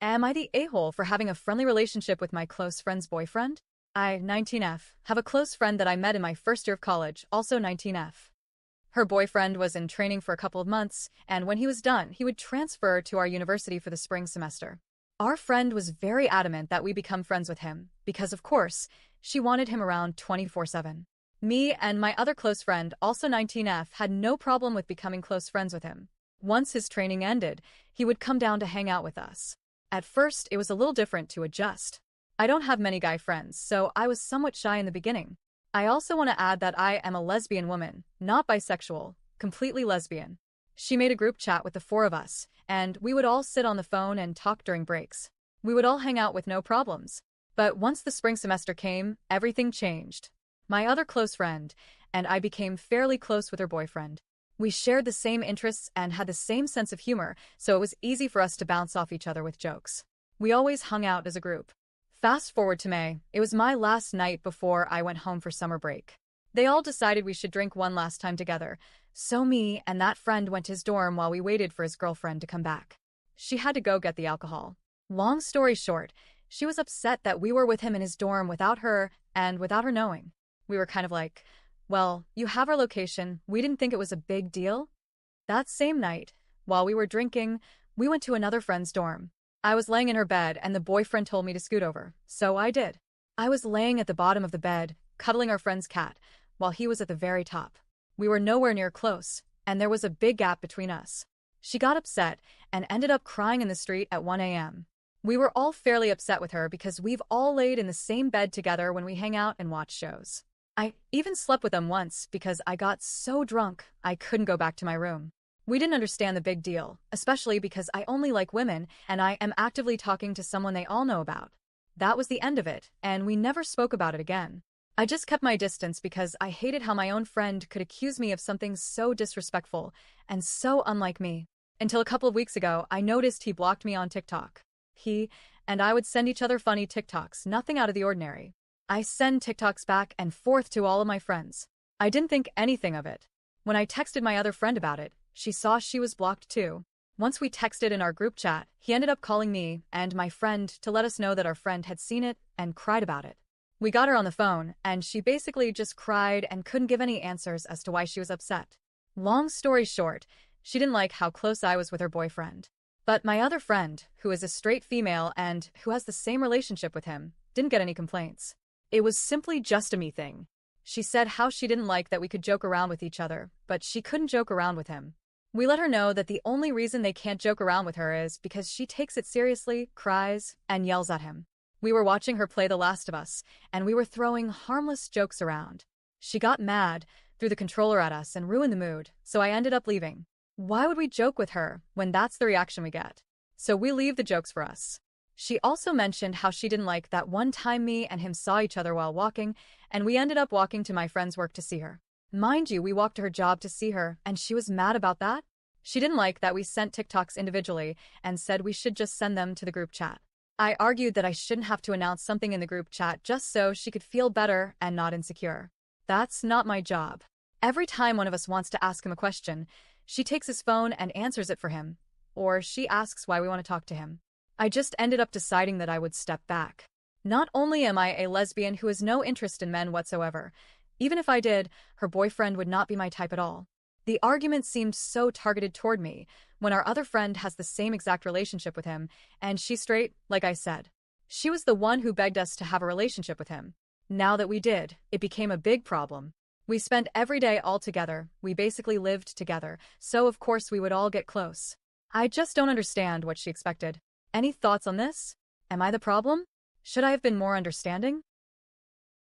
Am I the a-hole for having a friendly relationship with my close friend's boyfriend? I, 19F, have a close friend that I met in my first year of college, also 19F. Her boyfriend was in training for a couple of months, and when he was done, he would transfer to our university for the spring semester. Our friend was very adamant that we become friends with him, because of course, she wanted him around 24/7. Me and my other close friend, also 19F, had no problem with becoming close friends with him. Once his training ended, he would come down to hang out with us. At first, it was a little different to adjust. I don't have many guy friends, so I was somewhat shy in the beginning. I also want to add that I am a lesbian woman, not bisexual, completely lesbian. She made a group chat with the four of us, and we would all sit on the phone and talk during breaks. We would all hang out with no problems. But once the spring semester came, everything changed. My other close friend and I became fairly close with her boyfriend. We shared the same interests and had the same sense of humor, so it was easy for us to bounce off each other with jokes. We always hung out as a group. Fast forward to May, it was my last night before I went home for summer break. They all decided we should drink one last time together, so me and that friend went to his dorm while we waited for his girlfriend to come back. She had to go get the alcohol. Long story short, she was upset that we were with him in his dorm without her and without her knowing. We were kind of like, well, you have our location, we didn't think it was a big deal. That same night, while we were drinking, we went to another friend's dorm. I was laying in her bed and the boyfriend told me to scoot over, so I did. I was laying at the bottom of the bed, cuddling our friend's cat, while he was at the very top. We were nowhere near close, and there was a big gap between us. She got upset and ended up crying in the street at 1 a.m. We were all fairly upset with her because we've all laid in the same bed together when we hang out and watch shows. I even slept with them once because I got so drunk I couldn't go back to my room. We didn't understand the big deal, especially because I only like women and I am actively talking to someone they all know about. That was the end of it, and we never spoke about it again. I just kept my distance because I hated how my own friend could accuse me of something so disrespectful and so unlike me. Until a couple of weeks ago, I noticed he blocked me on TikTok. He and I would send each other funny TikToks, nothing out of the ordinary. I send TikToks back and forth to all of my friends. I didn't think anything of it. When I texted my other friend about it, she saw she was blocked too. Once we texted in our group chat, he ended up calling me and my friend to let us know that our friend had seen it and cried about it. We got her on the phone, and she basically just cried and couldn't give any answers as to why she was upset. Long story short, she didn't like how close I was with her boyfriend. But my other friend, who is a straight female and who has the same relationship with him, didn't get any complaints. It was simply just a me thing. She said how she didn't like that we could joke around with each other, but she couldn't joke around with him. We let her know that the only reason they can't joke around with her is because she takes it seriously, cries, and yells at him. We were watching her play The Last of Us, and we were throwing harmless jokes around. She got mad, threw the controller at us, and ruined the mood, so I ended up leaving. Why would we joke with her when that's the reaction we get? So we leave the jokes for us. She also mentioned how she didn't like that one time me and him saw each other while walking, and we ended up walking to my friend's work to see her. Mind you, we walked to her job to see her, and she was mad about that. She didn't like that we sent TikToks individually and said we should just send them to the group chat. I argued that I shouldn't have to announce something in the group chat just so she could feel better and not insecure. That's not my job. Every time one of us wants to ask him a question, she takes his phone and answers it for him, or she asks why we want to talk to him. I just ended up deciding that I would step back. Not only am I a lesbian who has no interest in men whatsoever, even if I did, her boyfriend would not be my type at all. The argument seemed so targeted toward me when our other friend has the same exact relationship with him, and she's straight, like I said. She was the one who begged us to have a relationship with him. Now that we did, it became a big problem. We spent every day all together, we basically lived together, so of course we would all get close. I just don't understand what she expected. Any thoughts on this? Am I the problem? Should I have been more understanding?